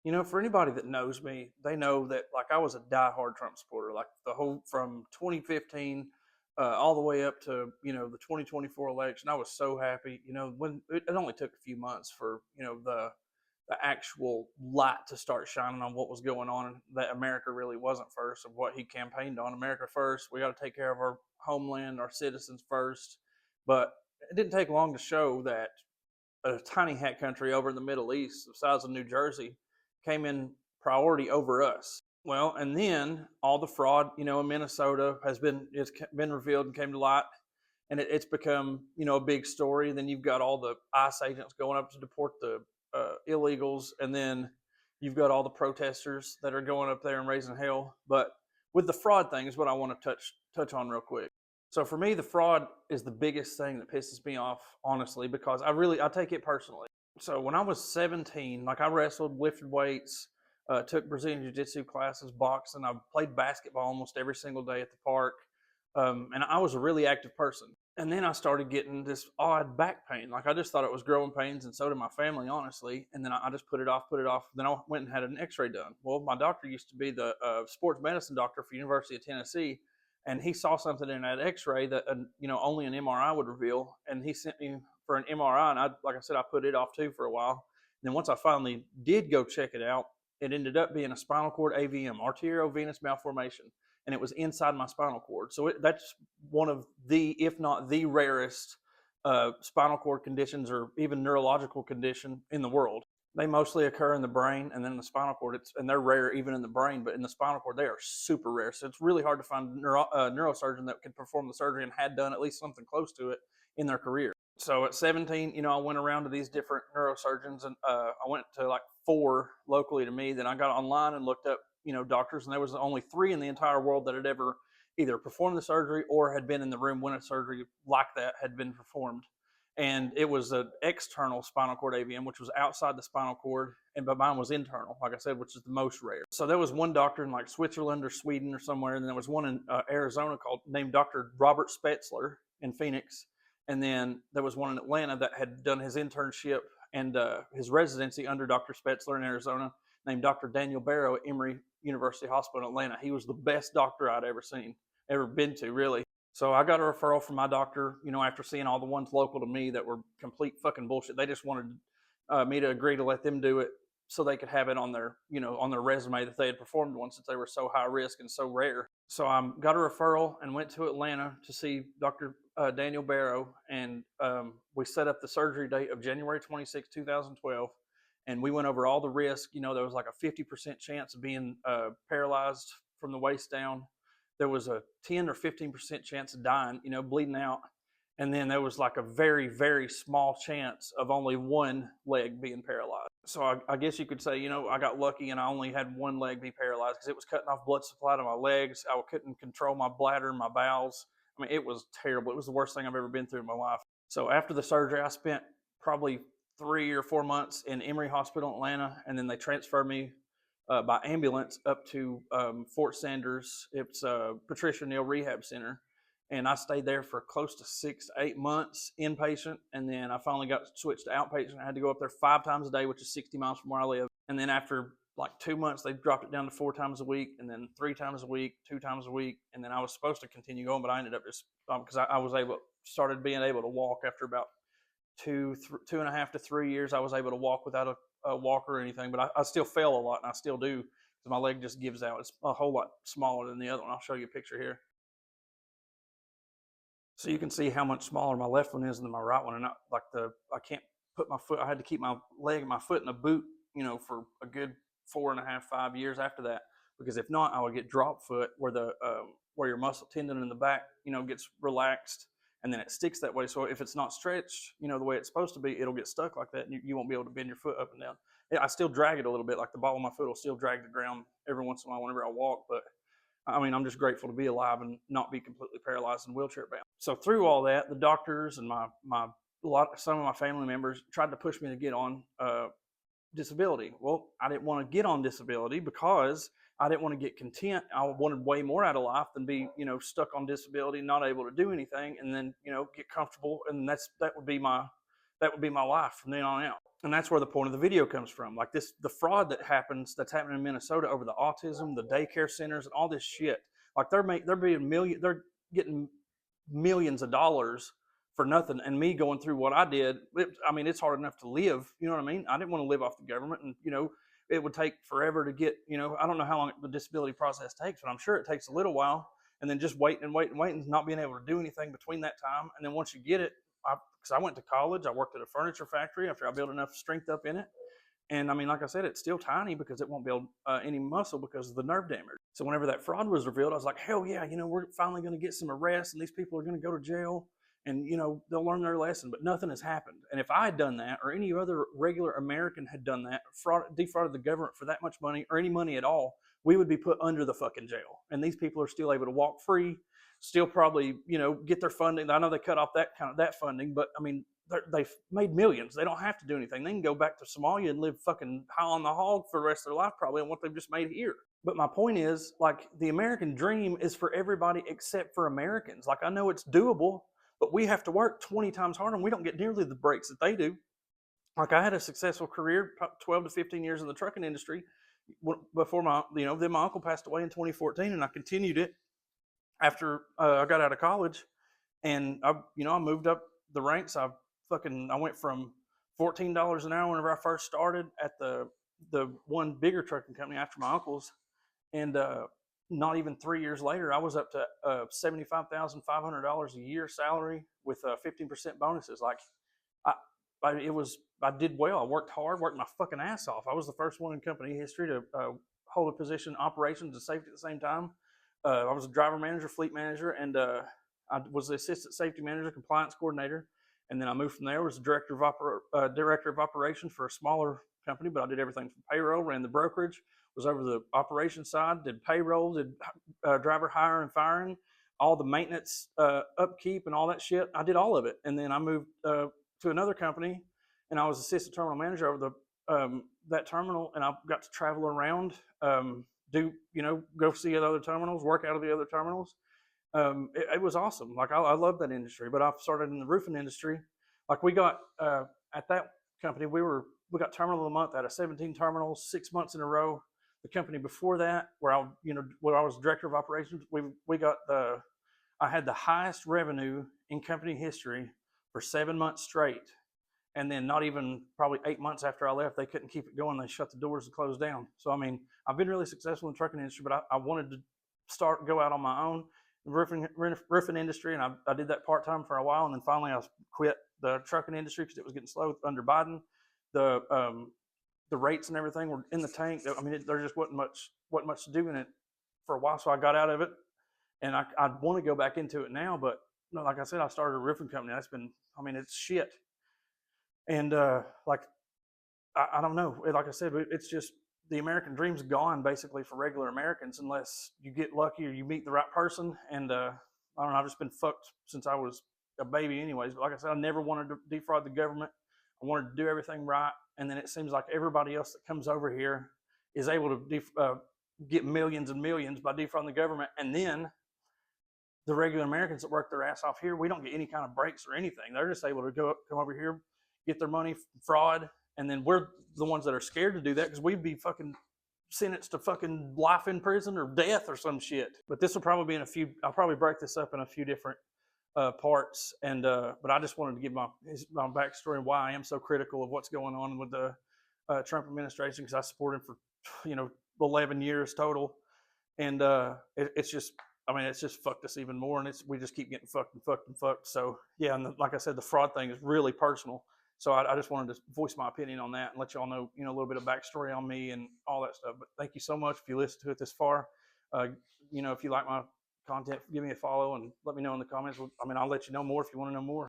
You know, for anybody that knows me, they know that like I was a diehard Trump supporter, like the whole from 2015 all the way up to the 2024 election. I was so happy. You know, when it only took a few months for the actual light to start shining on what was going on, that America really wasn't first, of what he campaigned on. America first. We got to take care of our homeland, our citizens first. But it didn't take long to show that a tiny hat country over in the Middle East, the size of New Jersey, came in priority over us. Well, and then all the fraud, in Minnesota it's been revealed and came to light, and it's become a big story. Then you've got all the ICE agents going up to deport the illegals, and then you've got all the protesters that are going up there and raising hell. But with the fraud thing is what I want to touch on real quick. So for me, the fraud is the biggest thing that pisses me off, honestly, because I take it personally. So when I was 17, like I wrestled, lifted weights, took Brazilian Jiu-Jitsu classes, boxing. I played basketball almost every single day at the park, and I was a really active person. And then I started getting this odd back pain. Like I just thought it was growing pains, and so did my family, honestly. And then I just put it off. Then I went and had an X-ray done. Well, my doctor used to be the sports medicine doctor for University of Tennessee, and he saw something in that X-ray that only an MRI would reveal, and he sent me for an MRI. And like I said, I put it off too for a while. And then once I finally did go check it out, it ended up being a spinal cord AVM, arteriovenous malformation, and it was inside my spinal cord. So that's one of the, if not the rarest spinal cord conditions or even neurological condition in the world. They mostly occur in the brain and then in the spinal cord. And they're rare even in the brain, but in the spinal cord, they are super rare. So it's really hard to find a neurosurgeon that could perform the surgery and had done at least something close to it in their career. So at 17, I went around to these different neurosurgeons, and I went to like 4 locally to me. Then I got online and looked up, doctors, and there was only 3 in the entire world that had ever either performed the surgery or had been in the room when a surgery like that had been performed. And it was an external spinal cord AVM, which was outside the spinal cord, but mine was internal, like I said, which is the most rare. So there was one doctor in like Switzerland or Sweden or somewhere, and then there was one in Arizona named Dr. Robert Spetzler in Phoenix, and then there was one in Atlanta that had done his internship and his residency under Dr. Spetzler in Arizona, named Dr. Daniel Barrow at Emory University Hospital in Atlanta. He was the best doctor I'd ever been to, really. So I got a referral from my doctor, after seeing all the ones local to me that were complete fucking bullshit. They just wanted me to agree to let them do it so they could have it on their, on their resume that they had performed one, since they were so high risk and so rare. So I got a referral and went to Atlanta to see Dr. Daniel Barrow, and we set up the surgery date of January 26, 2012. And we went over all the risk. There was like a 50% chance of being paralyzed from the waist down. There was a 10 or 15% chance of dying, bleeding out. And then there was like a very, very small chance of only one leg being paralyzed. So I guess you could say, I got lucky and I only had one leg be paralyzed because it was cutting off blood supply to my legs. I couldn't control my bladder and my bowels. I mean, it was terrible. It was the worst thing I've ever been through in my life. So after the surgery, I spent probably 3 or 4 months in Emory Hospital in Atlanta, and then they transferred me by ambulance up to Fort Sanders. It's Patricia Neal Rehab Center. And I stayed there for close to 6 to 8 months inpatient. And then I finally got switched to outpatient. I had to go up there 5 times a day, which is 60 miles from where I live. And then after like 2 months, they dropped it down to 4 times a week, and then 3 times a week, 2 times a week. And then I was supposed to continue going, but I ended up just, because I started being able to walk after about 2.5 to 3 years. I was able to walk without a walker or anything, but I still fail a lot, and I still do, because my leg just gives out. It's a whole lot smaller than the other one. I'll show you a picture here. So you can see how much smaller my left one is than my right one. And I can't put my foot, I had to keep my leg and my foot in a boot, for a good 4.5, 5 years after that, because if not, I would get drop foot, where your muscle tendon in the back, gets relaxed, and then it sticks that way. So if it's not stretched, the way it's supposed to be, it'll get stuck like that, and you won't be able to bend your foot up and down. I still drag it a little bit, like the ball of my foot will still drag the ground every once in a while whenever I walk, but I mean, I'm just grateful to be alive and not be completely paralyzed and wheelchair bound. So through all that, the doctors and some of my family members tried to push me to get on disability. Well, I didn't want to get on disability because I didn't want to get content. I wanted way more out of life than be, stuck on disability, not able to do anything, and then, get comfortable. And that would be my that would be my life from then on out. And that's where the point of the video comes from. Like this, the fraud that's happening in Minnesota over the autism, the daycare centers, and all this shit. Like they're getting millions of dollars for nothing. And me going through what I did, it's hard enough to live. You know what I mean? I didn't want to live off the government, and it would take forever to get. I don't know how long the disability process takes, but I'm sure it takes a little while. And then just waiting and not being able to do anything between that time. And then once you get it, because I went to college, I worked at a furniture factory after I built enough strength up in it. And like I said, it's still tiny because it won't build any muscle because of the nerve damage. So whenever that fraud was revealed, I was like, hell yeah, we're finally going to get some arrests, and these people are going to go to jail, and they'll learn their lesson. But nothing has happened. And if I had done that, or any other regular American had done that, defrauded the government for that much money, or any money at all, we would be put under the fucking jail. And these people are still able to walk free, still probably, get their funding. I know they cut off that funding, but they've made millions. They don't have to do anything. They can go back to Somalia and live fucking high on the hog for the rest of their life, probably, on what they've just made here. But my point is, like, the American dream is for everybody except for Americans. Like, I know it's doable, but we have to work 20 times harder, and we don't get nearly the breaks that they do. Like, I had a successful career, 12 to 15 years in the trucking industry before then my uncle passed away in 2014, and I continued it after I got out of college, and I moved up the ranks. I went from $14 an hour whenever I first started at the one bigger trucking company after my uncle's, and not even 3 years later, I was up to $75,500 a year salary with 15% bonuses. Like, I did well. I worked hard, worked my fucking ass off. I was the first one in company history to hold a position in operations and safety at the same time. I was a driver manager, fleet manager, and I was the assistant safety manager, compliance coordinator. And then I moved from there, was the director of operations for a smaller company, but I did everything from payroll, ran the brokerage, was over the operations side, did payroll, did driver hire and firing, all the maintenance, upkeep, and all that shit. I did all of it. And then I moved to another company, and I was assistant terminal manager over that terminal, and I got to travel around, go see the other terminals, work out of the other terminals. It was awesome. Like, I love that industry, but I've started in the roofing industry. Like, we got at that company, we got terminal of the month out of 17 terminals, 6 months in a row. The company before that, where I was director of operations, I had the highest revenue in company history for 7 months straight. And then not even probably 8 months after I left, they couldn't keep it going. They shut the doors and closed down. So, I've been really successful in the trucking industry, but I wanted to go out on my own. Roofing industry, and I did that part-time for a while, and then finally I quit the trucking industry because it was getting slow under Biden. The rates and everything were in the tank. There just wasn't much to do in it for a while, so I got out of it, and I want to go back into it now, but like I said, I started a roofing company. That's been, it's shit. And I don't know. Like I said, it's just, the American dream's gone basically for regular Americans unless you get lucky or you meet the right person. And I don't know, I've just been fucked since I was a baby anyways. But like I said, I never wanted to defraud the government. I wanted to do everything right. And then it seems like everybody else that comes over here is able to get millions and millions by defrauding the government. And then the regular Americans that work their ass off here, we don't get any kind of breaks or anything. They're just able to come over here, get their money from fraud. And then we're the ones that are scared to do that because we'd be fucking sentenced to fucking life in prison or death or some shit. But this will probably be I'll probably break this up in a few different parts. And but I just wanted to give my backstory and why I am so critical of what's going on with the Trump administration, because I supported him for 11 years total. And it's just fucked us even more, and we just keep getting fucked and fucked and fucked. So yeah, and like I said, the fraud thing is really personal. So I just wanted to voice my opinion on that and let y'all know, a little bit of backstory on me and all that stuff. But thank you so much if you listened to it this far. If you like my content, give me a follow and let me know in the comments. I'll let you know more if you want to know more.